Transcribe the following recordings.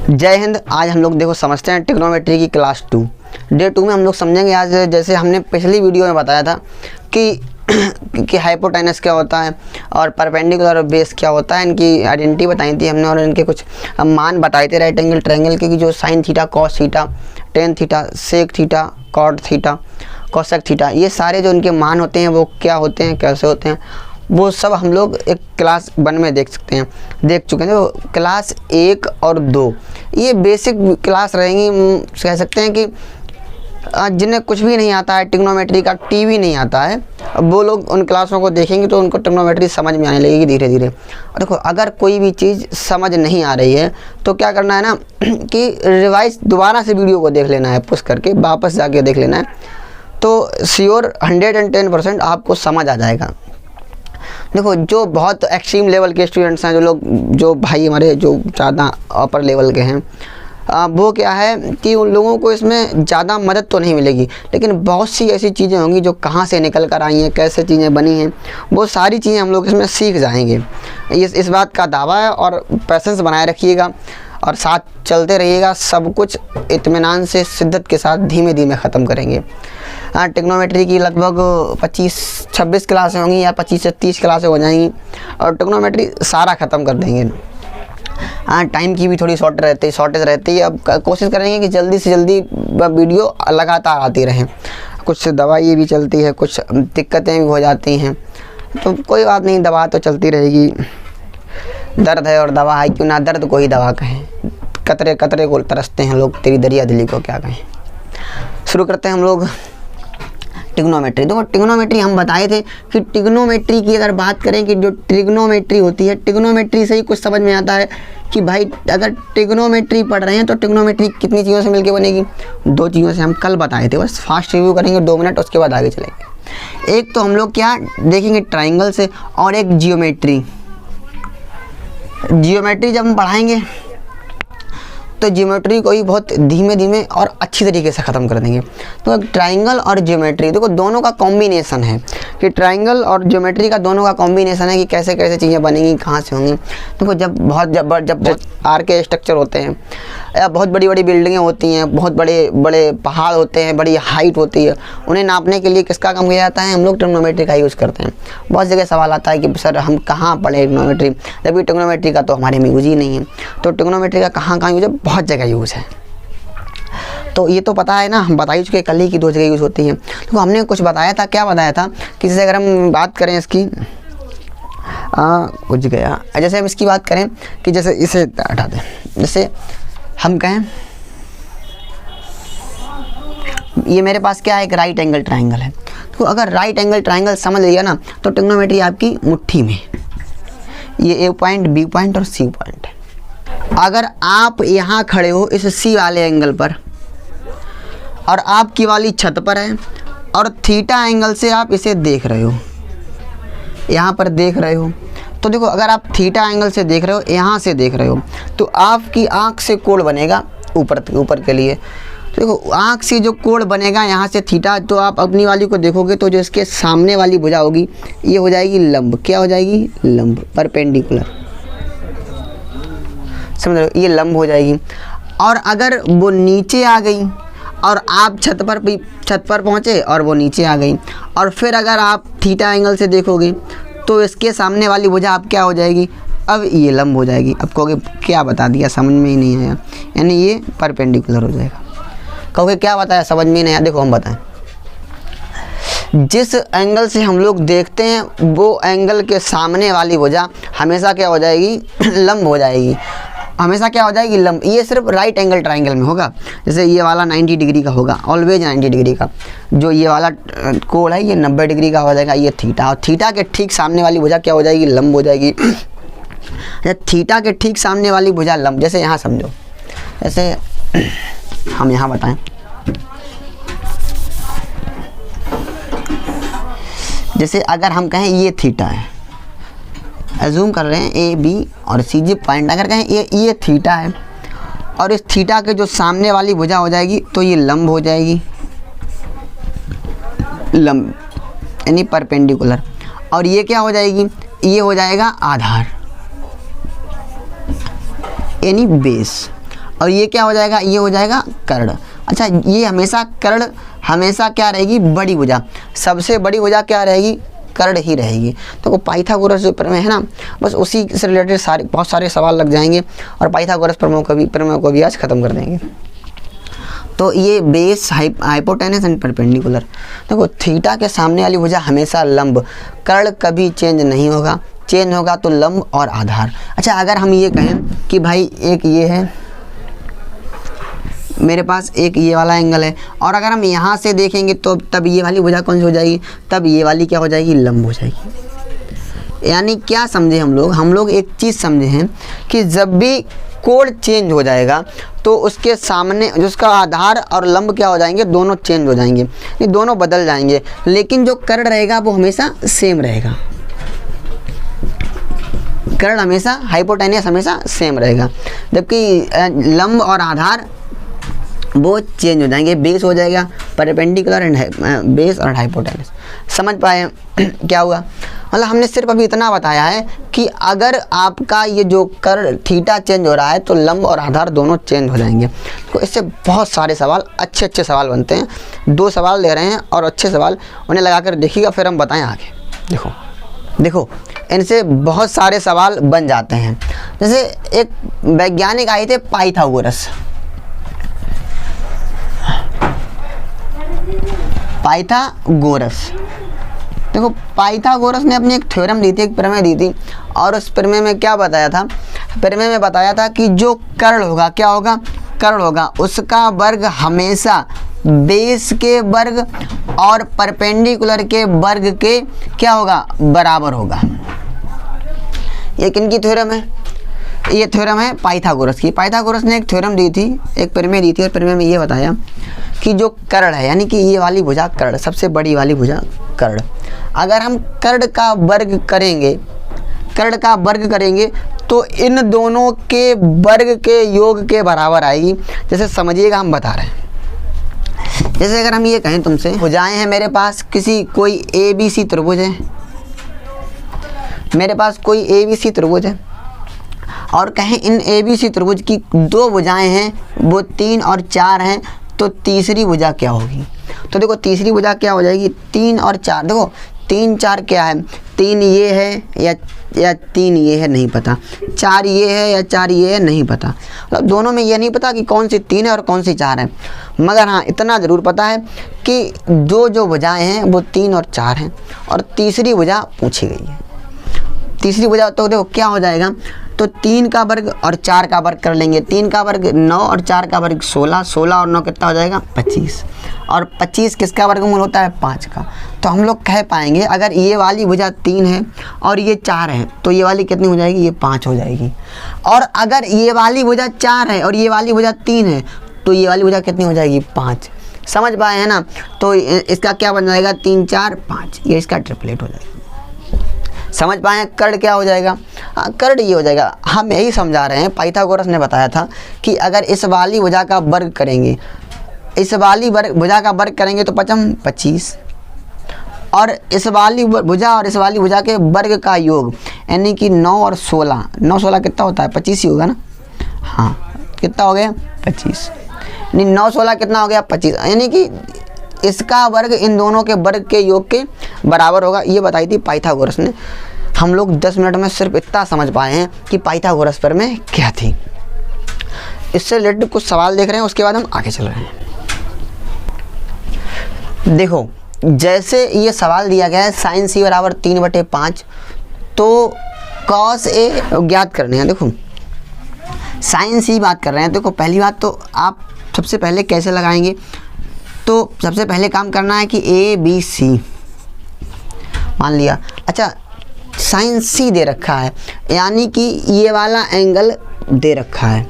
जय हिंद। आज हम लोग देखो समझते हैं ट्रिग्नोमेट्री की क्लास 2 डे 2 में हम लोग समझेंगे। आज जैसे हमने पिछली वीडियो में बताया था कि हाइपोटेनस क्या होता है और परपेंडिकुलर बेस क्या होता है, इनकी आइडेंटिटी बताई थी हमने और इनके कुछ मान बताए थे राइट एंगल ट्रायंगल के, कि जो sine theta, cos theta, tan theta, sec theta, cot theta, cosec theta, ये सारे जो इनके मान होते हैं वो क्या होते हैं, कैसे होते हैं, वो सब हम लोग एक क्लास 1 में देख चुके हैं। तो क्लास 1 और 2 ये बेसिक क्लास रहेंगी। कह सकते हैं कि जिन्हें कुछ भी नहीं आता है, ट्रिग्नोमेट्री का टी भी नहीं आता है, वो लोग उन क्लासों को देखेंगे तो उनको ट्रिग्नोमेट्री समझ में आने लगेगी धीरे धीरे। और देखो, अगर कोई भी चीज़ समझ नहीं आ रही है तो क्या करना है ना कि रिवाइज दोबारा से वीडियो को देख लेना है, पुश करके वापस जाके देख लेना है, तो श्योर 110% आपको समझ आ जाएगा। देखो, जो बहुत एक्सट्रीम लेवल के स्टूडेंट्स हैं, जो भाई हमारे जो ज़्यादा अपर लेवल के हैं, वो क्या है कि उन लोगों को इसमें ज़्यादा मदद तो नहीं मिलेगी, लेकिन बहुत सी ऐसी चीज़ें होंगी जो कहाँ से निकल कर आई हैं, कैसे चीज़ें बनी हैं, वो सारी चीज़ें हम लोग इसमें सीख जाएंगे। इस बात का दावा है। और पैसेंस बनाए रखिएगा और साथ चलते रहिएगा। सब कुछ इत्मीनान से, शिद्दत के साथ धीमे धीमे ख़त्म करेंगे। ट्रिग्नोमेट्री की लगभग 25-26 क्लासें होंगी या 25 से 30 क्लासें हो जाएंगी और ट्रिग्नोमेट्री सारा ख़त्म कर देंगे। टाइम की भी थोड़ी शॉर्टेज रहती है। अब कोशिश करेंगे कि जल्दी से जल्दी वीडियो लगातार आती रहें। कुछ दवाई भी चलती है, कुछ दिक्कतें भी हो जाती हैं, तो कोई बात नहीं, दवा तो चलती रहेगी। दर्द है और दवा है, क्यों ना दर्द को ही दवा कहें। कतरे कतरे को तरसते हैं लोग, तेरी दरिया दिली को क्या कहें। शुरू करते हैं हम लोग ट्रिग्नोमेट्री। देखो, ट्रिग्नोमेट्री हम बताए थे कि ट्रिग्नोमेट्री की अगर बात करें कि जो ट्रिग्नोमेट्री होती है, ट्रिग्नोमेट्री से ही कुछ समझ में आता है कि भाई अगर ट्रिग्नोमेट्री पढ़ रहे हैं तो ट्रिग्नोमेट्री कितनी चीज़ों से मिलकर बनेगी। 2 चीज़ों से हम कल बताए थे, बस फास्ट रिव्यू करेंगे 2 मिनट, उसके बाद आगे चलेंगे। एक तो हम लोग क्या देखेंगे ट्राइंगल से, और एक जियोमेट्री जब हम पढ़ाएंगे तो ज्योमेट्री को ही बहुत धीमे धीमे और अच्छी तरीके से ख़त्म कर देंगे। तो ट्रायंगल और ज्योमेट्री, देखो दोनों का कॉम्बिनेशन है कि ट्रायंगल और ज्योमेट्री का दोनों का कॉम्बिनेशन है कि कैसे कैसे चीज़ें बनेंगी, कहाँ से होंगी। देखो, जब आर के स्ट्रक्चर होते हैं या बहुत बड़ी बड़ी बिल्डिंगें होती हैं, बहुत बड़े बड़े पहाड़ होते हैं, बड़ी हाइट होती है, उन्हें नापने के लिए किसका काम किया जाता है, हम लोग ट्रिग्नोमेट्री का यूज़ करते हैं। बहुत जगह सवाल आता है कि सर हम कहाँ पढ़े ट्रिग्नोमेट्री, जबकि ट्रिग्नोमेट्री का तो हमारे में यूज़ ही नहीं है। तो ट्रिग्नोमेट्री का कहाँ यूज़ है, बहुत जगह यूज़ है। तो ये तो पता है ना, हम बता ही चुके कल ही की 2 जगह यूज़ होती है। तो हमने कुछ बताया था, क्या बताया था कि जैसे अगर हम बात करें इसकी कुछ गया, जैसे हम इसकी बात करें कि जैसे इसे हटा दें, जैसे हम कहें ये मेरे पास क्या है, एक राइट एंगल ट्रायंगल है। तो अगर राइट एंगल ट्रायंगल समझ लिया ना तो ट्रिग्नोमेट्री आपकी मुट्ठी में, ये ए पॉइंट, बी पॉइंट और सी पॉइंट है। अगर आप यहाँ खड़े हो इस सी वाले एंगल पर और आपकी वाली छत पर है और थीटा एंगल से आप इसे देख रहे हो, यहाँ पर देख रहे हो, तो देखो अगर आप थीटा एंगल से देख रहे हो, यहाँ से देख रहे हो, तो आपकी आँख से कोण बनेगा ऊपर के लिए। तो देखो, आँख से जो कोण बनेगा यहाँ से थीटा, तो आप अपनी वाली को देखोगे तो जो इसके सामने वाली भुजा होगी ये हो जाएगी लंब। क्या हो जाएगी, लंब, परपेंडिकुलर। समझ रहे हो, ये लंब हो जाएगी। और अगर वो नीचे आ गई और आप छत पर पहुँचे और वो नीचे आ गई, और फिर अगर आप थीटा एंगल से देखोगे तो इसके सामने वाली भुजा आप क्या हो जाएगी, अब ये लंब हो जाएगी। अब कहोगे क्या बता दिया, समझ में ही नहीं आया, यानी ये परपेंडिकुलर हो जाएगा। कहोगे क्या बताया, समझ में नहीं आया। देखो हम बताएं, जिस एंगल से हम लोग देखते हैं वो एंगल के सामने वाली भुजा हमेशा क्या हो जाएगी, लंब हो जाएगी। हमेशा क्या हो जाएगी, लंब। ये सिर्फ राइट एंगल ट्रायंगल में होगा। जैसे ये वाला 90 डिग्री का होगा, ऑलवेज 90 डिग्री का। जो ये वाला कोण है ये 90 डिग्री का हो जाएगा, ये थीटा। और थीटा के ठीक सामने वाली भुजा क्या हो जाएगी, लंब हो जाएगी। थीटा के ठीक सामने वाली भुजा लंब। जैसे यहाँ समझो, जैसे हम यहाँ बताएं, जैसे अगर हम कहें ये थीटा है, एज्यूम कर रहे हैं ए बी और सी जी पॉइंट, अगर कहें ये थीटा है और इस थीटा के जो सामने वाली भुजा हो जाएगी तो ये लंब हो जाएगी, लंब यानी परपेंडिकुलर। और ये क्या हो जाएगी, ये हो जाएगा आधार यानी बेस। और ये क्या हो जाएगा, ये हो जाएगा कर्ण। अच्छा, ये हमेशा कर्ण हमेशा क्या रहेगी, बड़ी भुजा, सबसे बड़ी भुजा क्या रहेगी, कर्ण ही रहेगी। तो पाइथागोरस जो प्रमेय है ना, बस उसी से रिलेटेड बहुत सारे सवाल लग जाएंगे और पाइथागोरस प्रमेय को भी आज ख़त्म कर देंगे। तो ये बेस, हाइपोटेनस एंड परपेंडिकुलर। देखो थीटा के सामने वाली भुजा हमेशा लंब, कर्ण कभी चेंज नहीं होगा, चेंज होगा तो लंब और आधार। अच्छा, अगर हम ये कहें कि भाई एक ये है, मेरे पास एक ये वाला एंगल है, और अगर हम यहाँ से देखेंगे तो तब ये वाली भुजा कौन सी हो जाएगी, तब ये वाली क्या हो जाएगी, लंब हो जाएगी। यानी क्या समझे हम लोग एक चीज़ समझे हैं कि जब भी कोण चेंज हो जाएगा तो उसके सामने जिसका आधार और लंब क्या हो जाएंगे, दोनों चेंज हो जाएंगे, ये दोनों बदल जाएंगे, लेकिन जो कर्ण रहेगा वो हमेशा सेम रहेगा। कर्ण हमेशा, हाइपोटेनस हमेशा सेम रहेगा, जबकि लंब और आधार वो चेंज हो जाएंगे। बेस हो जाएगा परपेंडिकुलर एंड बेस और हाइपोटेनस। समझ पाए क्या हुआ? मतलब हमने सिर्फ अभी इतना बताया है कि अगर आपका ये जो कर्ण थीटा चेंज हो रहा है तो लंब और आधार दोनों चेंज हो जाएंगे। तो इससे बहुत सारे सवाल, अच्छे सवाल बनते हैं। 2 सवाल दे रहे हैं और अच्छे सवाल, उन्हें लगा कर देखिएगा, फिर हम बताएं आगे। देखो इनसे बहुत सारे सवाल बन जाते हैं। जैसे एक वैज्ञानिक आए थे पाइथागोरस, देखो पाइथागोरस ने अपनी एक थ्योरम दी थी, एक प्रमेय दी थी, और उस प्रमेय में क्या बताया था, प्रमेय में बताया था कि जो कर्ण होगा, क्या होगा, कर्ण होगा, उसका वर्ग हमेशा बेस के वर्ग और परपेंडिकुलर के वर्ग के क्या होगा, बराबर होगा। ये किनकी थ्योरम है? ये थ्योरम है पाइथागोरस की। पाइथागोरस ने एक थ्योरम दी थी, एक प्रमेय दी थी, और प्रमेय में ये बताया कि जो कर्ण है, यानी कि ये वाली भुजा कर्ण, सबसे बड़ी वाली भुजा कर्ण, अगर हम कर्ण का वर्ग करेंगे तो इन दोनों के वर्ग के योग के बराबर आएगी। जैसे समझिएगा, हम बता रहे हैं, जैसे अगर हम ये कहें तुमसे, भुजाएं हैं मेरे पास, कोई ABC त्रिभुज है, मेरे पास कोई ABC त्रिभुज है, और कहें इन ABC त्रिभुज की 2 भुजाएं हैं, वो 3 और 4 हैं, तो तीसरी भुजा क्या होगी? तो देखो तीसरी भुजा क्या हो जाएगी, 3 और 4। देखो 3 4 क्या है, 3 ये है या 3 ये है, नहीं पता, 4 ये है या 4 ये है, नहीं पता। मतलब दोनों में ये नहीं पता कि कौन सी 3 है और कौन सी 4 है, मगर हाँ इतना ज़रूर पता है कि जो भुजाएं हैं वो 3 और 4 हैं, और तीसरी भुजा पूछी गई है। तीसरी भुजा तो देखो क्या हो जाएगा, तो 3 का वर्ग और 4 का वर्ग कर लेंगे, 3 का वर्ग 9 और 4 का वर्ग 16, 16 और 9 कितना हो जाएगा, 25, और 25 किसका वर्गमूल होता है, 5 का। तो हम लोग कह पाएंगे अगर ये वाली भुजा 3 है और ये 4 है तो ये वाली कितनी हो जाएगी, ये 5 हो जाएगी। और अगर ये वाली भुजा 4 है और ये वाली भुजा 3 है तो ये वाली भुजा कितनी हो जाएगी, 5। समझ पाए हैं ना? तो इसका क्या बन जाएगा, 3 4 5, ये इसका ट्रिपलेट हो जाएगा। समझ पाए? कर्ण क्या हो जाएगा, कर्ण ये हो जाएगा। हम यही समझा रहे हैं, पाइथागोरस ने बताया था कि अगर इस वाली भुजा का वर्ग करेंगे, इस वाली भुजा का वर्ग करेंगे तो 25, और इस वाली भुजा और इस वाली भुजा के वर्ग का योग, यानी कि 9 और 16, 9 16 कितना होता है, 25 ही होगा ना। हाँ, कितना हो गया, 25, यानी 9 16 कितना हो गया, 25, यानी कि इसका वर्ग इन दोनों के वर्ग के योग के बराबर होगा। ये बताई थी पाइथागोरस ने। हम लोग 10 मिनट में सिर्फ इतना समझ पाए हैं कि पाइथागोरस प्रमेय क्या थी। इससे रिलेटेड कुछ सवाल देख रहे हैं, उसके बाद हम आगे चल रहे हैं। देखो जैसे ये सवाल दिया गया है sin c बराबर 3/5, तो cos a ज्ञात करने हैं। देखो sin c बात कर रहे हैं। देखो पहली बात तो आप सबसे पहले कैसे लगाएंगे, तो सबसे पहले काम करना है कि ABC मान लिया। अच्छा sin c दे रखा है, यानी कि ये वाला एंगल दे रखा है।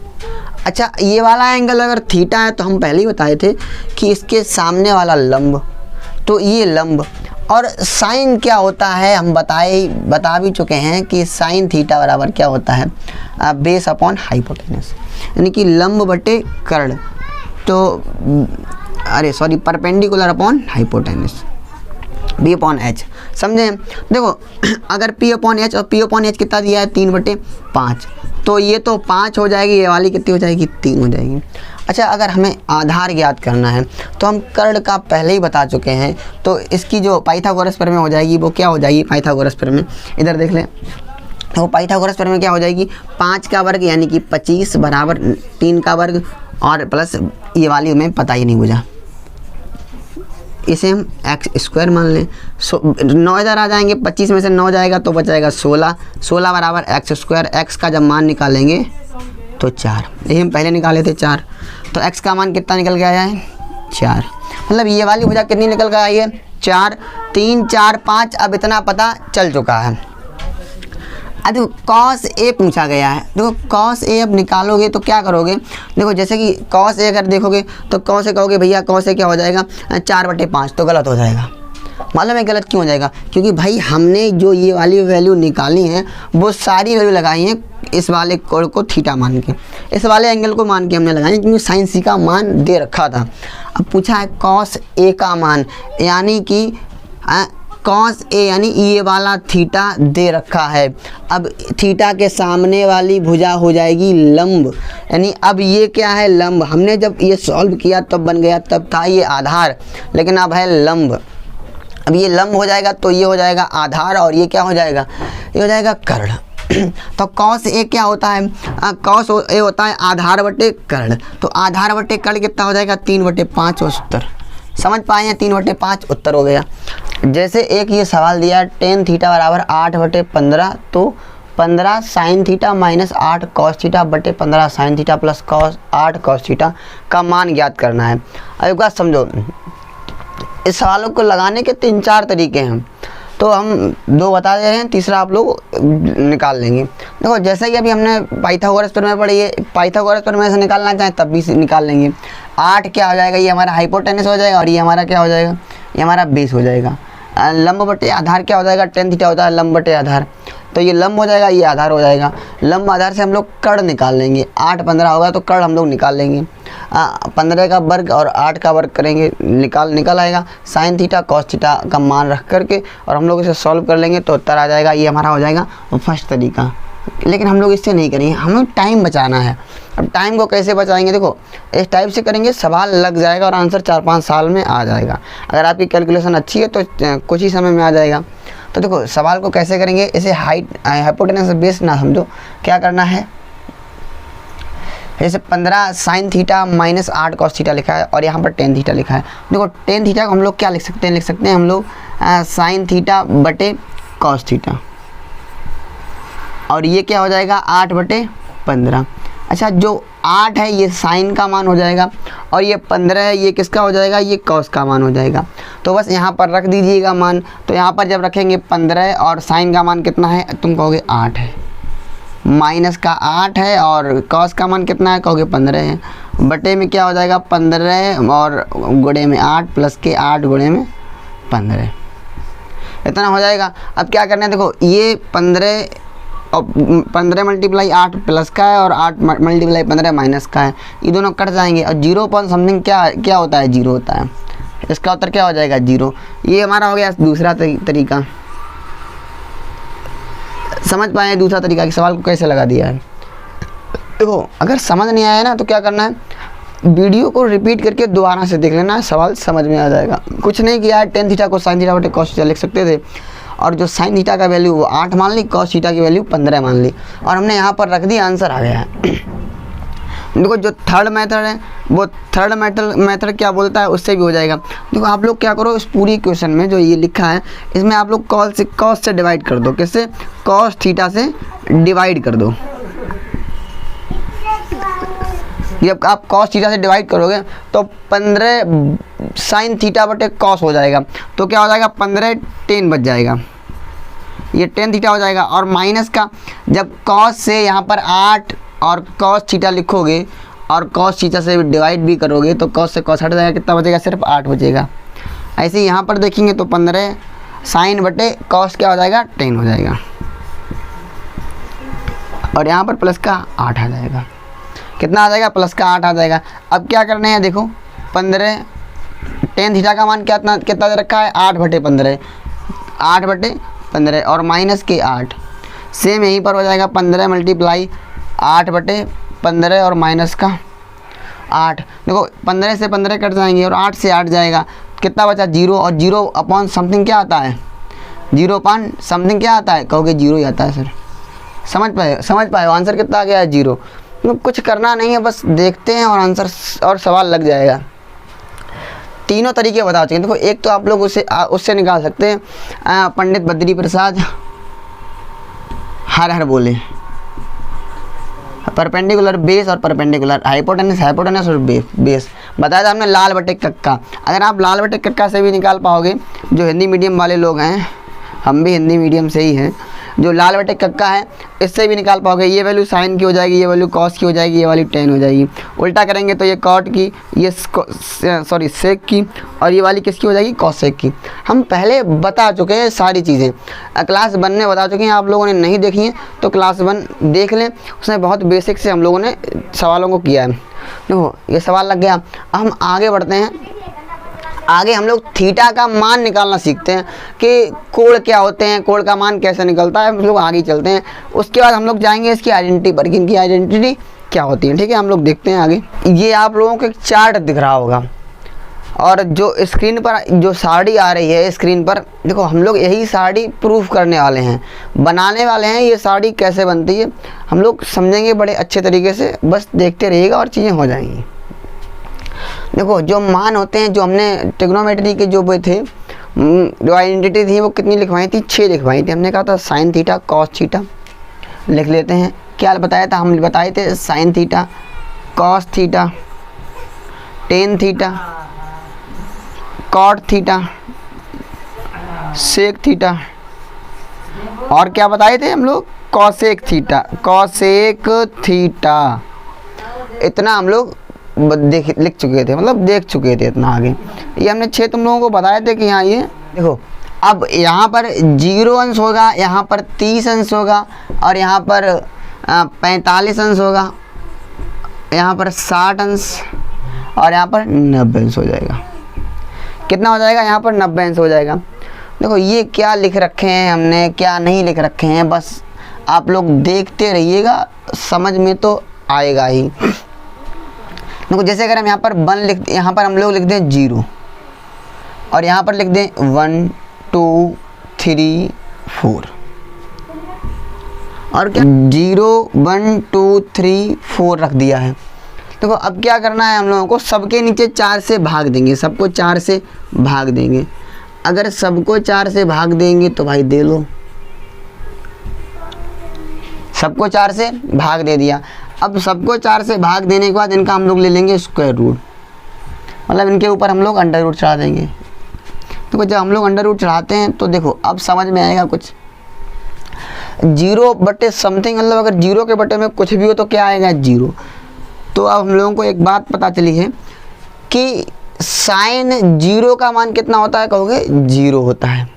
अच्छा ये वाला एंगल अगर थीटा है तो हम पहले ही बताए थे कि इसके सामने वाला लंब, तो ये लंब। और साइन क्या होता है हम बता भी चुके हैं कि साइन थीटा बराबर क्या होता है, बेस अपॉन हाइपोटेनस, यानी कि लंब बटे कर्ण, तो perpendicular upon hypotenuse, B upon H. समझे? देखो अगर पी अपॉन एच, और पी अपॉन एच कितना दिया है, 3/5, तो ये तो 5 हो जाएगी, ये वाली कितनी हो जाएगी, 3 हो जाएगी। अच्छा, अगर हमें आधार ज्ञात करना है तो हम कर्ण का पहले ही बता चुके हैं, तो इसकी जो पाइथागोरस प्रमेय हो जाएगी वो क्या हो जाएगी, पाइथागोरस प्रमेय। इधर देख लें, तो पाइथागोरस प्रमेय क्या हो जाएगी, 5 का वर्ग यानी कि 25 बराबर 3 का वर्ग और प्लस ये वाली हमें पता ही नहीं बुझा, इसे हम एक्स स्क्वायर मान लें। 9 इधर आ जाएंगे, 25 में से 9 जाएगा तो बचाएगा 16, 16 बराबर एक्स स्क्वायर। एक्स का जब मान निकालेंगे तो 4, ये हम पहले निकाले थे 4, तो एक्स का मान कितना निकल के आया है, 4। मतलब ये वाली भुजा कितनी निकल कर आई है, 4। 3 4 5, अब इतना पता चल चुका है। अब देखो कॉस ए पूछा गया है, देखो कॉस ए अब निकालोगे तो क्या करोगे, देखो जैसे कि कॉस ए अगर देखोगे तो कॉस ए कहोगे भैया कॉस ए क्या हो जाएगा 4/5, तो गलत हो जाएगा। मालूम है गलत क्यों हो जाएगा, क्योंकि भाई हमने जो ये वाली वैल्यू निकाली है वो सारी वैल्यू लगाई हैं इस वाले कोण को थीटा मान के, इस वाले एंगल को मान के हमने लगाई, क्योंकि साइन सी का मान दे रखा था। अब पूछा है कॉस ए का मान, यानी कि कॉस ए यानी ये वाला थीटा दे रखा है। अब थीटा के सामने वाली भुजा हो जाएगी लंब, यानी अब ये क्या है, लंब। हमने जब ये सॉल्व किया तब बन गया, तब था ये आधार, लेकिन अब है लंब। अब ये लंब हो जाएगा तो ये हो जाएगा आधार, और ये क्या हो जाएगा, ये हो जाएगा कर्ण। तो कॉस ए क्या होता है, कॉस ए होता है आधार बटे कर्ण। तो आधार बटे कर्ण कितना हो जाएगा, 3/5 उत्तर। समझ पाए हैं, 3/5 उत्तर हो गया। जैसे एक ये सवाल दिया है tan थीटा बराबर 8/15, तो 15 sign theta minus 8 cos theta बटे 15 sine theta plus 8 cos theta का मान ज्ञात करना है। अब एक बात समझो, इस सवालों को लगाने के 3-4 तरीके हैं, तो हम 2 बता दे रहे हैं, तीसरा आप लोग निकाल लेंगे। देखो जैसे कि अभी हमने पाइथागोरस प्रमेय पढ़ी है, पाइथागोरस प्रमेय से निकालना चाहें तब भी निकाल लेंगे। 8 क्या हो जाएगा, ये हमारा हाइपोटेनस हो जाएगा, और ये हमारा क्या हो जाएगा, ये हमारा बेस हो जाएगा। लंब बटे आधार क्या हो जाएगा, tan थीटा होता है लंब बटे आधार, तो ये लंब हो जाएगा, ये आधार हो जाएगा। लंब आधार से हम लोग कर्ण निकाल लेंगे, 8 15 होगा तो कर्ण हम लोग निकाल लेंगे। 15 का वर्ग और 8 का वर्ग करेंगे, निकल आएगा साइन थीटा कॉस थीटा का मान रख करके, और हम लोग इसे सॉल्व कर लेंगे तो उत्तर आ जाएगा। ये हमारा हो जाएगा फर्स्ट तरीका, लेकिन हम लोग इससे नहीं करेंगे, हमें टाइम बचाना है। अब टाइम को कैसे बचाएंगे, देखो इस टाइप से करेंगे, सवाल लग जाएगा और आंसर 4-5 साल में आ जाएगा। अगर आपकी कैलकुलेशन अच्छी है तो कुछ ही समय में आ जाएगा। तो देखो सवाल को कैसे करेंगे, इसे हाइपोटेनस बेस ना समझो, क्या करना है, जैसे 15 sign theta minus 8 cos theta लिखा है और यहाँ पर tan थीटा लिखा है। देखो tan थीटा को हम लोग क्या लिख सकते हैं, लिख सकते हैं हम लोग साइन थीटा बटे कॉस थीटा, और ये क्या हो जाएगा 8/15। अच्छा, जो 8 है ये साइन का मान हो जाएगा, और ये 15 है ये किसका हो जाएगा, ये कॉस का मान हो जाएगा। तो बस यहाँ पर रख दीजिएगा मान, तो यहाँ पर जब रखेंगे 15 और साइन का मान कितना है, तुम कहोगे 8 है, माइनस का 8 है, और कॉस का मान कितना है, कहोगे 15 है, बटे में क्या हो जाएगा 15 और गुणे में 8 प्लस के 8 गुणे में 15, इतना हो जाएगा। अब क्या करना है, देखो ये 15 और 15 × 8 प्लस का है और 8 × 15 माइनस का है, ये दोनों कट जाएंगे और 0 क्या होता है, 0 होता है। इसका उत्तर क्या हो जाएगा, 0। ये हमारा हो गया दूसरा तरीका। समझ पाए दूसरा तरीका कि सवाल को कैसे लगा दिया है। देखो अगर समझ नहीं आया ना तो क्या करना है, वीडियो को रिपीट करके दोबारा से देख लेना, सवाल समझ में आ जाएगा। कुछ नहीं किया है, tan थीटा को साइन थीटा बटे कॉस थीटा लिख सकते थे, और जो साइन थीटा का वैल्यू वो 8 मान ली, कॉस थीटा की वैल्यू 15 मान ली, और हमने यहाँ पर रख दी, आंसर आ गया है। देखो जो थर्ड मेथड है वो थर्ड मेथड क्या बोलता है, उससे भी हो जाएगा। देखो आप लोग क्या करो, इस पूरी क्वेश्चन में जो ये लिखा है इसमें आप लोग कॉस से डिवाइड कर दो। किससे, कॉस थीटा से डिवाइड कर दो। जब आप कॉस थीटा से डिवाइड करोगे तो 15 साइन थीटा बटे कॉस हो जाएगा, तो क्या हो जाएगा 15 tan बच जाएगा, ये tan थीटा हो जाएगा। और माइनस का जब कॉस से यहाँ पर 8 और कॉस थीटा लिखोगे और कॉस थीटा से डिवाइड भी करोगे तो कॉस से कॉस हट जाएगा, कितना बचेगा, सिर्फ 8 बचेगा। ऐसे ही यहाँ पर देखेंगे तो 15 साइन बटे कॉस क्या हो जाएगा, tan हो जाएगा, और यहाँ पर प्लस का 8 आ जाएगा। कितना आ जाएगा, प्लस का 8 आ जाएगा। अब क्या करना है, देखो 15 tan थीटा का मान कितना दे रखा है, 8/15, 8/15 और माइनस के 8, सेम यहीं पर हो जाएगा 15 × 8/15 और माइनस का 8। देखो 15 से 15 कट जाएंगे और 8 से 8 जाएगा, कितना बचा 0, और 0 अपॉन समथिंग क्या आता है, 0 अपॉन समथिंग क्या आता है, कहोगे 0 ही आता है सर। समझ पाए आंसर कितना आ गया है 0। तो कुछ करना नहीं है, बस देखते हैं और आंसर और सवाल लग जाएगा। तीनों तरीके बता चुके हैं। देखो एक तो आप लोग उससे निकाल सकते हैं, पंडित बद्री प्रसाद हर हर बोले, परपेंडिकुलर बेस और परपेंडिकुलर हाइपोटेनस और बेस बताया था हमने, लाल बटे कक्का। अगर आप लाल बटे कक्का से भी निकाल पाओगे, जो हिंदी मीडियम वाले लोग हैं, हम भी हिंदी मीडियम से ही हैं, जो लाल बटे कक्का है इससे भी निकाल पाओगे। ये वैल्यू साइन की हो जाएगी, ये वैल्यू कॉस की हो जाएगी, ये वाली टेन हो जाएगी। उल्टा करेंगे तो ये कॉट की, ये सेक की, और ये वाली किसकी हो जाएगी, कॉसेक की। हम पहले बता चुके हैं सारी चीज़ें, क्लास 1 में बता चुके हैं। आप लोगों ने नहीं देखी हैं तो क्लास 1 देख लें, उसमें बहुत बेसिक से हम लोगों ने सवालों को किया है। देखो ये सवाल लग गया। अब हम आगे बढ़ते हैं। आगे हम लोग थीटा का मान निकालना सीखते हैं कि कोण क्या होते हैं, कोण का मान कैसे निकलता है। हम लोग आगे चलते हैं, उसके बाद हम लोग जाएंगे इसकी आइडेंटिटी पर, कि इनकी आइडेंटिटी क्या होती है। ठीक है, हम लोग देखते हैं आगे। ये आप लोगों को एक चार्ट दिख रहा होगा, और जो स्क्रीन पर जो साड़ी आ रही है स्क्रीन पर, देखो हम लोग यही साड़ी प्रूफ करने वाले हैं, बनाने वाले हैं। ये साड़ी कैसे बनती है हम लोग समझेंगे बड़े अच्छे तरीके से, बस देखते रहिएगा और चीज़ें हो जाएंगी। देखो जो मान होते हैं, जो हमने ट्रिग्नोमेट्री के जो वो थे, जो आइडेंटिटी थी वो कितनी लिखवाई थी, 6 लिखवाई थी। हमने कहा था साइन थीटा कॉस थीटा, लिख लेते हैं। क्या बताया था, हम बताए थे sine theta cos theta tan theta cot theta sec theta, और क्या बताए थे हम लोग, कॉसेक थीटा। इतना हम लोग लिख चुके थे, मतलब देख चुके थे इतना। आगे ये हमने 6 तुम लोगों को बताए थे कि हाँ ये देखो, अब यहाँ पर 0 अंश होगा, यहाँ पर 30 अंश होगा, और यहाँ पर 45 अंश होगा, यहाँ पर 60 अंश, और यहाँ पर 90 अंश हो जाएगा। कितना हो जाएगा, यहाँ पर 90 अंश हो जाएगा। देखो ये क्या लिख रखे हैं हमने, क्या नहीं लिख रखे हैं, बस आप लोग देखते रहिएगा, समझ में तो आएगा ही। देखो जैसे अगर हम यहाँ पर 1 लिख, यहाँ पर हम लोग लिख दें 0, और यहाँ पर लिख दें 1 2 3 4, और क्या 0 1 2 3 4 रख दिया है। देखो अब क्या करना है हम लोगों को, सबके नीचे 4 से भाग देंगे, सबको 4 से भाग देंगे। अगर सबको 4 से भाग देंगे तो भाई दे लो, सबको 4 से भाग दे दिया। अब सबको 4 से भाग देने के बाद इनका हम लोग ले लेंगे स्क्वायर रूट, मतलब इनके ऊपर हम लोग अंडर रूट चढ़ा देंगे। देखो जब हम लोग अंडर रूट चढ़ाते हैं तो देखो अब समझ में आएगा कुछ। 0 बटे समथिंग, मतलब अगर 0 के बटे में कुछ भी हो तो क्या आएगा, 0। तो अब हम लोगों को एक बात पता चली है कि साइन 0 का मान कितना होता है, कहोगे 0 होता है।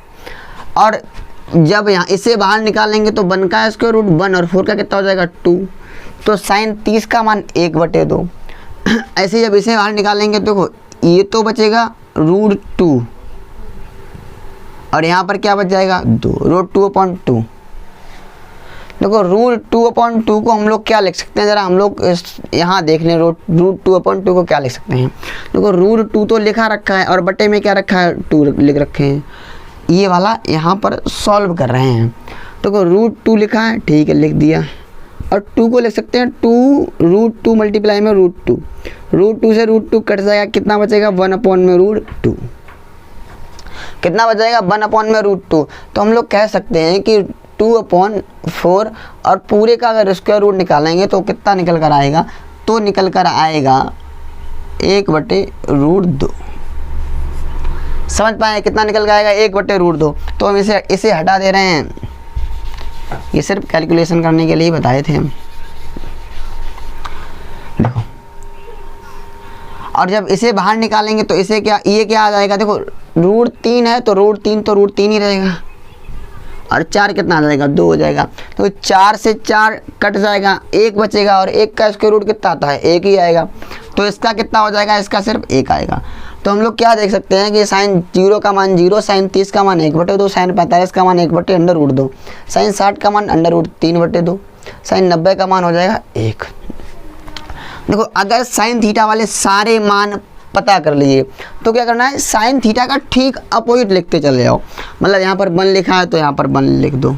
और जब यहाँ इसे बाहर निकालेंगे तो 1 का स्क्वायर रूट 1 और 4 का कितना हो जाएगा 2, तो साइन 30 का मान 1/2। ऐसे जब इसे बाहर निकालेंगे तो देखो ये तो बचेगा √2, और यहाँ पर क्या बच जाएगा 2, √2/2। देखो √2/2 को हम लोग क्या लिख सकते हैं, ज़रा हम लोग यहाँ देख लें, √2/2 को क्या लिख सकते हैं। देखो √2 तो लिखा रखा है, और बटे में क्या रखा है 2 लिख रखे हैं, ये वाला यहाँ पर सॉल्व कर रहे हैं। तो √2 लिखा है, ठीक है लिख दिया, और 2 को लिख सकते हैं 2 √2 मल्टीप्लाई में √2, √2 से √2 कट जाएगा, कितना बचेगा 1/√2, कितना बच जाएगा 1/√2। तो हम लोग कह सकते हैं कि 2/4, और पूरे का अगर स्क्वायर रूट निकालेंगे तो कितना निकल कर आएगा, तो निकल कर आएगा 1/√2। समझ पाए कितना निकल कर आएगा 1/√2। तो हम इसे हटा दे रहे हैं, ये सिर्फ कैलकुलेशन करने के लिए बताए थे हम। देखो और जब इसे बाहर निकालेंगे तो इसे क्या, ये क्या आ जाएगा, देखो √3 है तो √3 ही रहेगा, और 4 कितना आ जाएगा 2 हो जाएगा। तो 4 से 4 कट जाएगा, 1 बचेगा, और 1 का स्क्वायर रूट कितना आता है 1 ही आएगा। तो इसका कितना हो जाएगा, इसका सिर्फ 1 आएगा। तो हम लोग क्या देख सकते हैं कि साइन 0 का मान 0, साइन 30 का मान 1/2, साइन 45 का मान 1/√2, साइन 60 का मान √3/2, साइन 90 का मान हो जाएगा 1। देखो अगर साइन थीटा वाले सारे मान पता कर लिए तो क्या करना है, साइन थीटा का ठीक अपोजिट लिखते चले जाओ। मतलब यहाँ पर 1 लिखा है तो यहाँ पर 1 लिख दो,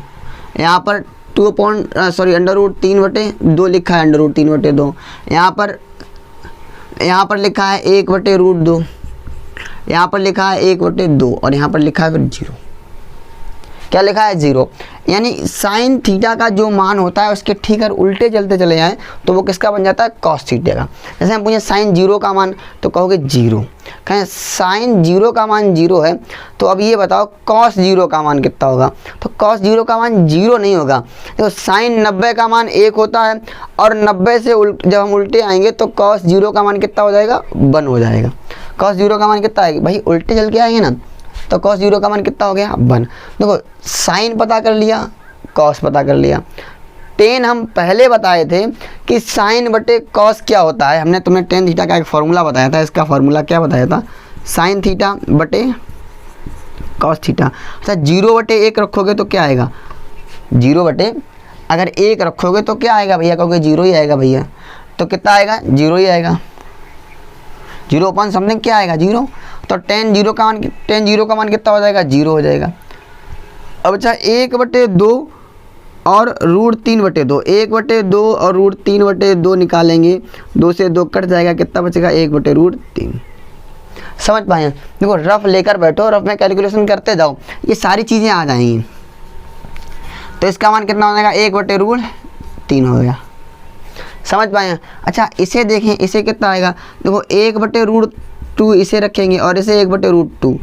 यहाँ पर √3/2 लिखा है, √3/2, यहाँ पर लिखा है 1/√2, यहाँ पर लिखा है 1/2 और यहाँ पर लिखा है फिर 0। क्या लिखा है 0। यानी साइन थीटा का जो मान होता है उसके ठीक अगर उल्टे चलते चले जाएं तो वो किसका बन जाता है, कॉस थीटा का। जैसे हम पूछे साइन 0 का मान तो कहोगे 0, कहें साइन 0 का मान 0 है तो अब ये बताओ कॉस 0 का मान कितना होगा। तो कॉस 0 का मान 0 नहीं होगा। तो साइन 90 का मान 1 होता है और 90 से जब हम उल्टे आएंगे तो कॉस 0 का मान कितना हो जाएगा, 1 हो जाएगा। कॉस 0 का मान कितना आएगा भाई, उल्टे चल के आएंगे ना, तो कॉस 0 का मान कितना हो गया, 1। देखो साइन पता कर लिया, कॉस पता कर लिया। टेन हम पहले बताए थे कि साइन बटे कॉस क्या होता है, हमने तुम्हें टेन थीटा का एक फार्मूला बताया था। इसका फार्मूला क्या बताया था, साइन थीटा बटे कॉस थीटा। अच्छा 0/1 रखोगे तो क्या आएगा, 0/1 रखोगे तो क्या आएगा भैया, कहोगे 0 ही आएगा भैया। तो कितना आएगा, 0 ही आएगा। 0/समथिंग क्या आएगा, 0। तो टेन 0 का मान कितना हो जाएगा, 0 हो जाएगा। अब अच्छा 1/2 और √3/2, 1/2 और √3/2 निकालेंगे, 2 से 2 कट जाएगा, कितना बचेगा 1/√3। समझ पाए। देखो रफ लेकर बैठो, रफ में कैलकुलेशन करते जाओ, ये सारी चीज़ें आ जाएंगी। तो इसका मान कितना हो जाएगा, 1/√3 हो गया। समझ पाए। अच्छा इसे देखें, इसे कितना आएगा, देखो 1/√2 इसे रखेंगे और इसे 1/√2,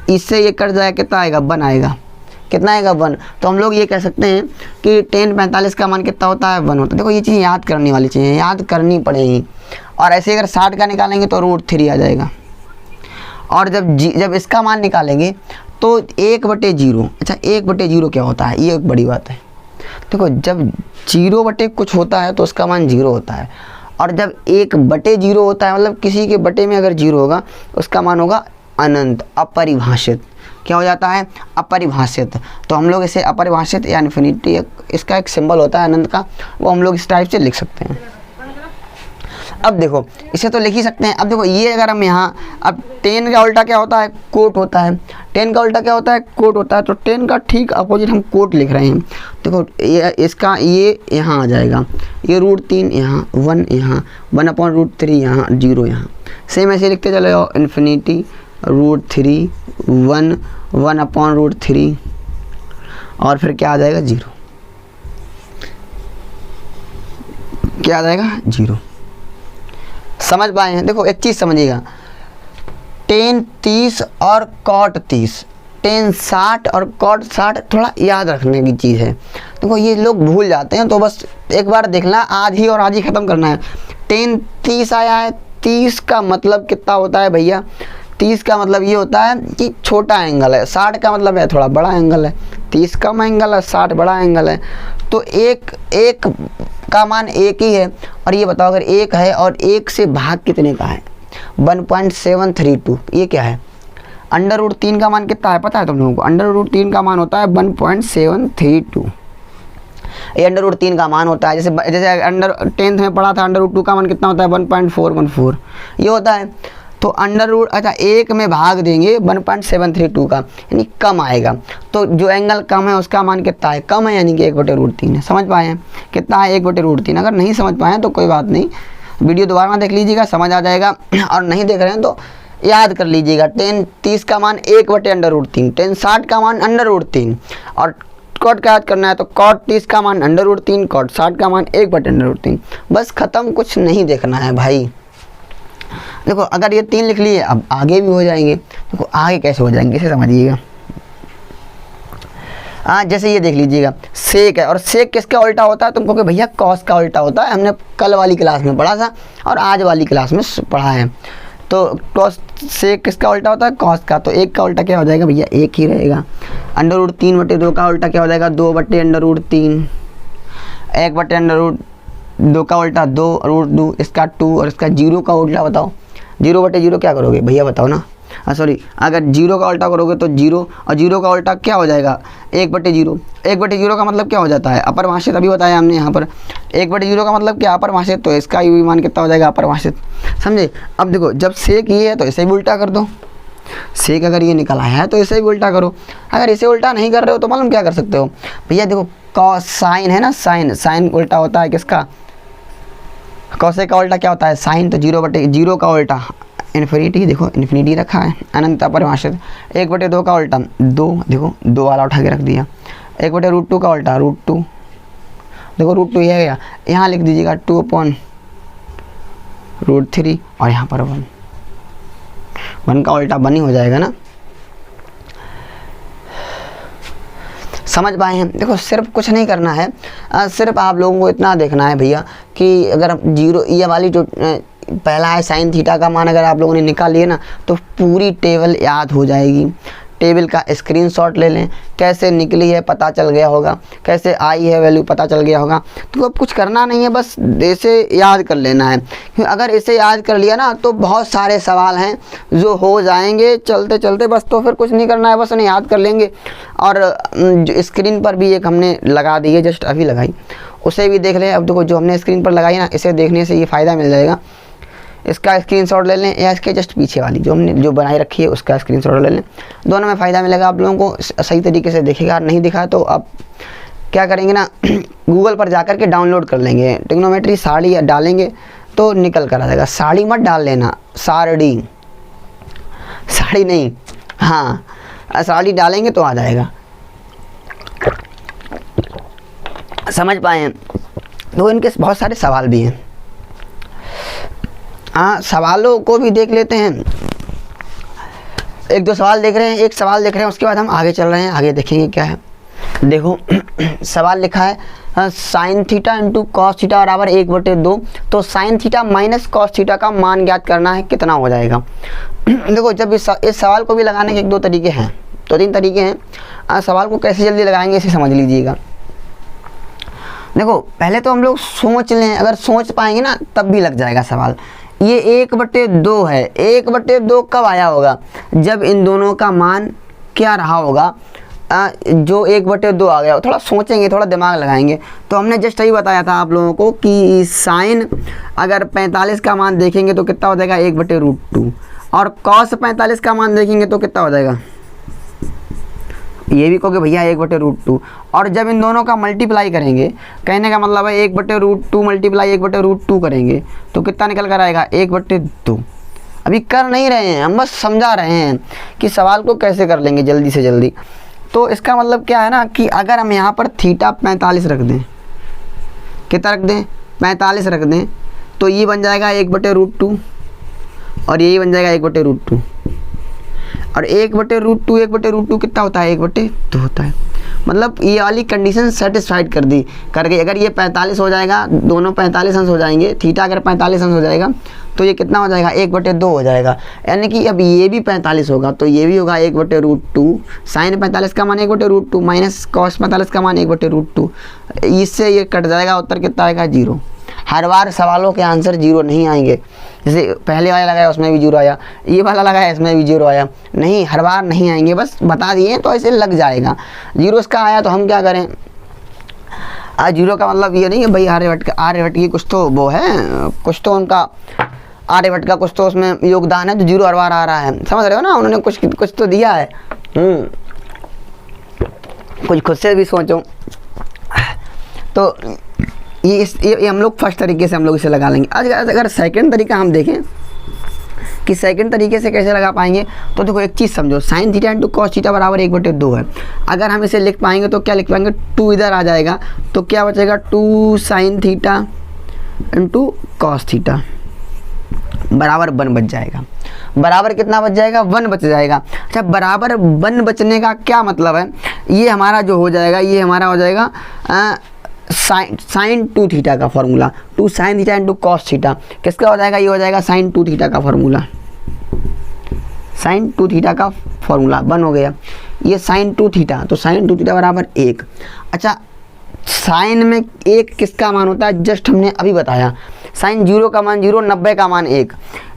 इससे ये कट जाएगा, कितना आएगा, 1 आएगा। कितना आएगा, 1। तो हम लोग ये कह सकते हैं कि tan 45 का मान कितना होता है, 1 होता है। देखो ये चीज़ याद करने वाली चीज़ें, याद करनी पड़ेगी। और ऐसे अगर 60 का निकालेंगे तो √3 आ जाएगा। और जब इसका मान निकालेंगे तो 1/0। अच्छा 1/0 क्या होता है, ये एक बड़ी बात है। देखो जब 0 कुछ होता है तो उसका मान 0 होता है, और जब 1/0 होता है मतलब किसी के बटे में अगर 0 होगा उसका मान होगा अनंत, अपरिभाषित। क्या हो जाता है, अपरिभाषित। तो हम लोग इसे अपरिभाषित या इन्फिनिटी, इसका एक सिंबल होता है अनंत का, वो हम लोग इस टाइप से लिख सकते हैं। अब देखो इसे तो लिख ही सकते हैं। अब देखो ये अगर हम यहाँ, अब tan का उल्टा क्या होता है, कोट होता है। tan का उल्टा क्या होता है, कोट होता है। तो tan का ठीक अपोजिट हम कोट लिख रहे हैं। देखो ये इसका ये यहाँ आ जाएगा, ये √3 यहाँ, 1 यहाँ, 1/√3 यहाँ, 0 यहाँ। सेम ऐसे लिखते चले जाओ, इन्फिनिटी √3 1 1/√3 और फिर क्या आ जाएगा, 0। क्या आ जाएगा, 0। समझ पाए हैं। देखो एक चीज़ समझिएगा, tan 30 और cot 30, tan 60 और cot 60 थोड़ा याद रखने की चीज़ है। देखो ये लोग भूल जाते हैं, तो बस एक बार देखना, आधी और आधी ख़त्म करना है। tan 30 आया है, 30 का मतलब कितना होता है भैया, 30 का मतलब ये होता है कि छोटा एंगल है, 60 का मतलब है थोड़ा बड़ा एंगल है। 30 कम एंगल है, 60 बड़ा एंगल है। तो एक का मान 1 ही है। और ये बताओ अगर 1 है और 1 से भाग कितने का है, 1.732। ये क्या है, √3 का मान कितना है पता है तुम लोगों को, √3 का मान होता है 1.732। ये √3 का मान होता है। जैसे अंडर 10th में पढ़ा था, √2 का मान कितना होता है, 1.414 ये होता है। तो अच्छा 1 में भाग देंगे 1.732 का, यानी कम आएगा। तो जो एंगल कम है उसका मान कितना है, कम है, यानी कि 1/√3 है। समझ पाए हैं, कितना है, 1/√3। अगर नहीं समझ पाए तो कोई बात नहीं, वीडियो दोबारा देख लीजिएगा, समझ आ जाएगा। और नहीं देख रहे हैं तो याद कर लीजिएगा, tan 30 का मान 1/√3, tan 60 का मान √3, और cot का याद करना है तो cot 30 का मान √3, cot 60 का मान 1/√3। बस ख़त्म, कुछ नहीं देखना है भाई। देखो अगर ये 3 लिख लिए, अब आगे भी हो जाएंगे। देखो आगे कैसे हो जाएंगे इसे समझिएगा। जैसे ये देख लीजिएगा, सेक है, और सेक किसका उल्टा होता है, तुमको कि भैया कॉस का उल्टा होता है। हमने कल वाली क्लास में पढ़ा था और आज वाली क्लास में पढ़ा है। तो कॉस सेक किसका उल्टा होता है, कॉस का। तो 1 का उल्टा क्या हो जाएगा भैया, 1 ही रहेगा। √3/2 का उल्टा क्या हो जाएगा, 2/√3। 1/√2 का उल्टा 2, √2, इसका 2, और इसका 0 का उल्टा बताओ, 0/0 क्या करोगे भैया बताओ ना, सॉरी, अगर 0 का उल्टा करोगे तो 0, और 0 का उल्टा क्या हो जाएगा 1/0। 1/0 का मतलब क्या हो जाता है अपरिभाषित, अभी बताया हमने यहाँ पर 1/0 का मतलब क्या अपरिभाषित, तो इसका भी मान कितना हो जाएगा अपरिभाषित, समझे। अब देखो जब सेक ये है तो इसे भी उल्टा कर दो, सेक अगर ये निकला है तो इसे भी उल्टा करो। अगर इसे उल्टा नहीं कर रहे हो तो मालूम क्या कर सकते हो भैया, देखो कॉस साइन है ना, साइन उल्टा होता है किसका, कॉसेक का उल्टा क्या होता है साइन, तो 0/0 का उल्टा इन्फिनिटी, देखो इन्फिनिटी रखा है अनंत अपरिभाषित। 1/2 का उल्टा 2, देखो 2 वाला उठा के रख दिया। 1/√2 का उल्टा √2, देखो √2 ये गया, यहाँ लिख दीजिएगा 2/√3 और यहाँ पर 1 का उल्टा 1 ही हो जाएगा ना। समझ पाए हैं। देखो सिर्फ कुछ नहीं करना है, सिर्फ आप लोगों को इतना देखना है भैया कि अगर 0 ये वाली जो पहला है साइन थीटा का मान अगर आप लोगों ने निकाल लिया ना तो पूरी टेबल याद हो जाएगी। टेबल का स्क्रीनशॉट ले लें, कैसे निकली है पता चल गया होगा, कैसे आई है वैल्यू पता चल गया होगा। तो अब कुछ करना नहीं है, बस इसे याद कर लेना है। क्योंकि अगर इसे याद कर लिया ना तो बहुत सारे सवाल हैं जो हो जाएंगे चलते चलते, बस तो फिर कुछ नहीं करना है, बस उन्हें याद कर लेंगे। और स्क्रीन पर भी एक हमने लगा दी है, जस्ट अभी लगाई, उसे भी देख लें। अब देखो जो हमने स्क्रीन पर लगाई ना, इसे देखने से ये फ़ायदा मिल जाएगा। इसका स्क्रीनशॉट ले लें या इसके जस्ट पीछे वाली जो बनाई रखी है उसका स्क्रीनशॉट ले लें, दोनों में फ़ायदा मिलेगा आप लोगों को, सही तरीके से देखेगा। नहीं दिखा तो आप क्या करेंगे ना गूगल पर जाकर के डाउनलोड कर लेंगे, ट्रिग्नोमेट्री साड़ी डालेंगे तो निकल कर आ जाएगा। साड़ी मत डाल लेना, साड़ी नहीं, हाँ साड़ी डालेंगे तो आ जाएगा। समझ पाए हैं। तो इनके बहुत सारे सवाल भी हैं, हाँ सवालों को भी देख लेते हैं। 1-2 सवाल देख रहे हैं, एक सवाल देख रहे हैं, उसके बाद हम आगे चल रहे हैं, आगे देखेंगे क्या है। देखो सवाल लिखा है sine theta into cos theta बराबर 1/2, तो sign theta minus cos theta का मान ज्ञात करना है, कितना हो जाएगा। देखो जब इस सवाल को भी लगाने के 1-2 तरीके हैं, 2-3 तरीके हैं। सवाल को कैसे जल्दी लगाएंगे इसे समझ लीजिएगा। देखो पहले तो हम लोग सोच लें, अगर सोच पाएंगे ना तब भी लग जाएगा सवाल। ये 1/2 है, 1/2 कब आया होगा, जब इन दोनों का मान क्या रहा होगा, जो 1/2 आ गया। थोड़ा सोचेंगे, थोड़ा दिमाग लगाएंगे। तो हमने जस्ट यही बताया था आप लोगों को कि साइन अगर 45 का मान देखेंगे तो कितना हो जाएगा 1/√2, और कॉस 45 का मान देखेंगे तो कितना हो जाएगा, ये भी कहोगे भैया 1/√2। और जब इन दोनों का मल्टीप्लाई करेंगे, कहने का मतलब है 1/√2 मल्टीप्लाई 1/√2 करेंगे तो कितना निकल कर आएगा 1/2। अभी कर नहीं रहे हैं हम, बस समझा रहे हैं कि सवाल को कैसे कर लेंगे जल्दी से जल्दी। तो इसका मतलब क्या है ना कि अगर हम यहाँ पर थीटा 45 रख दें, कितना रख दें 45 रख दें, तो ये बन जाएगा 1/√2 और यही बन जाएगा 1/√2। और 1/√2 कितना होता है 1/2 होता है। मतलब ये वाली कंडीशन सेटिस्फाइड कर दी कर गई। अगर ये 45 हो जाएगा, दोनों 45 अंश हो जाएंगे, थीटा अगर 45 अंश हो जाएगा तो ये कितना हो जाएगा 1/2 हो जाएगा। यानी कि अब ये भी 45 होगा तो ये भी होगा 1/√2। साइन 45 का मान 1/√2 माइनस कॉस 45 का मान 1/√2, इससे ये कट जाएगा, उत्तर कितना आएगा 0। हर बार सवालों के आंसर 0 नहीं आएंगे। जैसे पहले वाला लगाया उसमें भी 0 आया, ये वाला लगाया इसमें भी 0 आया, नहीं हर बार नहीं आएंगे, बस बता दिए तो ऐसे लग जाएगा। 0 इसका आया तो हम क्या करें। 0 का मतलब ये नहीं है भाई आर्यभट्ट की कुछ तो वो है, कुछ तो उनका आर्यभट्ट का कुछ तो उसमें योगदान है जो 0 हर बार आ रहा है, समझ रहे हो ना। उन्होंने कुछ तो दिया है, कुछ खुद से भी सोचो। तो ये हम लोग फर्स्ट तरीके से हम लोग इसे लगा लेंगे। आज अगर सेकंड तरीका हम देखें कि सेकंड तरीके से कैसे लगा पाएंगे, तो देखो एक चीज़ समझो, sine theta into cos theta बराबर 1/2 है। अगर हम इसे लिख पाएंगे तो क्या लिख पाएंगे, 2 इधर आ जाएगा तो क्या बचेगा 2 sine theta into cos theta बराबर 1 बच जाएगा। बराबर कितना बच जाएगा 1 बच जाएगा। अच्छा बराबर 1 बचने का क्या मतलब है, ये हमारा जो हो जाएगा, ये हमारा हो जाएगा साइन 2 थीटा का formula, 2 sine theta into cos theta किसका हो जाएगा, ये हो जाएगा साइन 2 थीटा का फॉर्मूला, साइन 2 थीटा का फॉर्मूला 1 हो गया। ये साइन 2 थीटा, तो साइन 2 थीटा बराबर 1। अच्छा साइन में 1 किसका मान होता है, जस्ट हमने अभी बताया साइन 0 का मान 0, 90 का मान 1,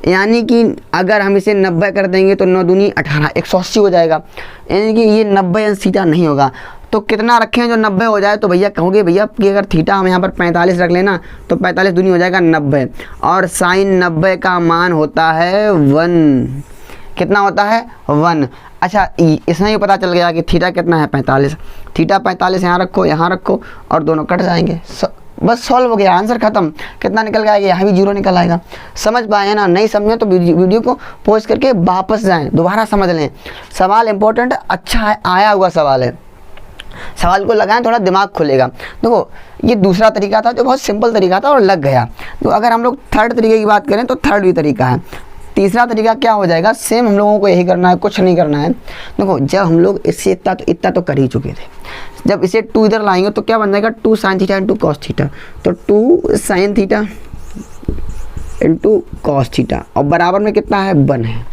यानी कि अगर हम इसे 90 कर देंगे तो 9 दूनी 18, 180 हो जाएगा, यानी कि ये 90 अंश थीटा नहीं होगा। तो कितना रखें जो 90 हो जाए? तो भैया कहोगे भैया कि अगर थीटा हम यहाँ पर 45 रख लेना तो 45 दूनी हो जाएगा 90, और साइन 90 का मान होता है 1। कितना होता है? 1। अच्छा, इसमें ही पता चल गया कि थीटा कितना है? 45। थीटा 45 यहाँ रखो और दोनों कट जाएंगे, बस सॉल्व हो गया, आंसर खत्म। कितना निकल के आएगा? यहाँ भी 0 निकल आएगा। समझ पाए ना? नहीं समझे तो वीडियो को पॉज करके वापस जाएं, दोबारा समझ लें। सवाल इंपॉर्टेंट, अच्छा है, आया हुआ सवाल है, सवाल को लगाएं, थोड़ा दिमाग खुलेगा। देखो ये दूसरा तरीका था जो बहुत सिंपल तरीका था और लग गया। तो अगर हम लोग थर्ड तरीके की बात करें तो थर्ड भी तरीका है। तीसरा तरीका क्या हो जाएगा? सेम हम लोगों को यही करना है, कुछ नहीं करना है। देखो जब हम लोग इससे इतना तो कर ही चुके थे, जब इसे 2 इधर लाएंगे तो क्या बन जाएगा? 2 sin theta into cos theta. तो 2 sin theta into cos theta, और बराबर में कितना है? 1 है।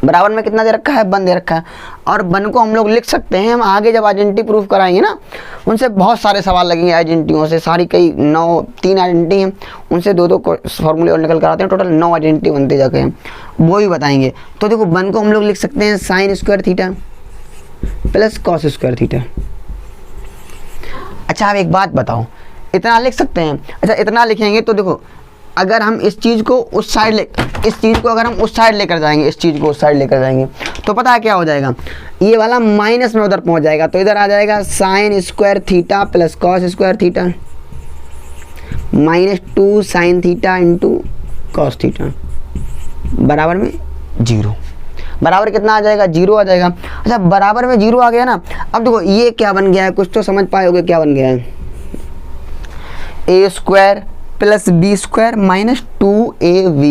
बराबर में कितना दे रखा है? 1 दे रखा है। और 1 को हम लोग लिख सकते हैं, हम आगे जब आइडेंटिटी प्रूफ कराएंगे ना, उनसे बहुत सारे सवाल लगेंगे आइडेंटिटियों से, सारी कई 3 आइडेंटिटी हैं, उनसे 2 फॉर्मूले और निकल कर आते हैं, टोटल 9 आइडेंटिटी बनते जाके हैं, वो भी बताएंगे। तो देखो 1 को हम लोग लिख सकते हैं sine square theta plus cos square theta. अच्छा, आप एक बात बताओ, इतना लिख सकते हैं? अच्छा, इतना लिखेंगे तो देखो अगर हम इस चीज़ को उस साइड अगर हम उस साइड लेकर जाएंगे, इस चीज़ को उस साइड लेकर जाएंगे तो पता है क्या हो जाएगा? ये वाला माइनस में उधर पहुंच जाएगा, तो इधर आ जाएगा sine square theta plus cos square theta minus 2 sine theta into cos theta बराबर में 0। बराबर कितना आ जाएगा? 0 आ जाएगा। अच्छा, बराबर में 0 आ गया ना। अब देखो ये क्या बन गया है, कुछ तो समझ पाए होगे क्या बन गया है? A square plus b square minus 2ab,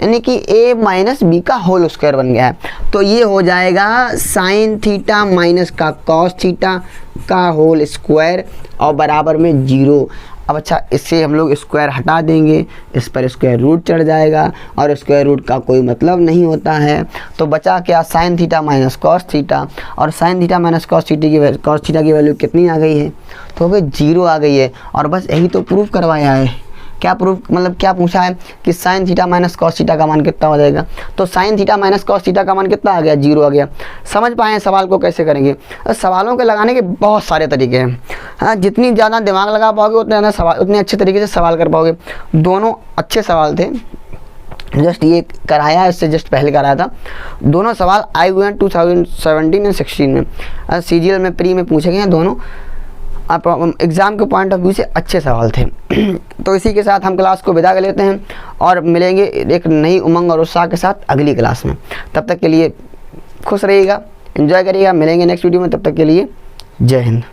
यानी कि a माइनस बी का होल स्क्वायर बन गया है। तो ये हो जाएगा साइन थीटा माइनस का कॉस थीटा का होल स्क्वायर और बराबर में 0। अब अच्छा, इससे हम लोग स्क्वायर हटा देंगे, इस पर स्क्वायर रूट चढ़ जाएगा और स्क्वायर रूट का कोई मतलब नहीं होता है। तो बचा क्या? Sine theta minus cos theta, और sine theta minus cos theta की वैल्यू कितनी आ गई है? तो भाई 0 आ गई है। और बस यही तो प्रूफ करवाया है। क्या प्रूफ मतलब क्या पूछा है कि sign theta minus cos theta का मान कितना हो जाएगा? तो sign theta minus cos theta का मान कितना आ गया? 0 आ गया। समझ पाए सवाल को कैसे करेंगे? सवालों के लगाने के बहुत सारे तरीके हैं। हाँ, जितनी ज़्यादा दिमाग लगा पाओगे उतने ज़्यादा सवाल, उतने अच्छे तरीके से सवाल कर पाओगे। दोनों अच्छे सवाल थे, जस्ट ये कराया, इससे जस्ट पहले कराया था। दोनों सवाल आए हुए हैं 2017 और 16 में, CGL में प्री में पूछे गए हैं। दोनों एग्ज़ाम के पॉइंट ऑफ व्यू से अच्छे सवाल थे। तो इसी के साथ हम क्लास को विदा कर लेते हैं और मिलेंगे एक नई उमंग और उत्साह के साथ अगली क्लास में। तब तक के लिए खुश रहिएगा, एंजॉय करिएगा। मिलेंगे नेक्स्ट वीडियो में, तब तक के लिए जय हिंद।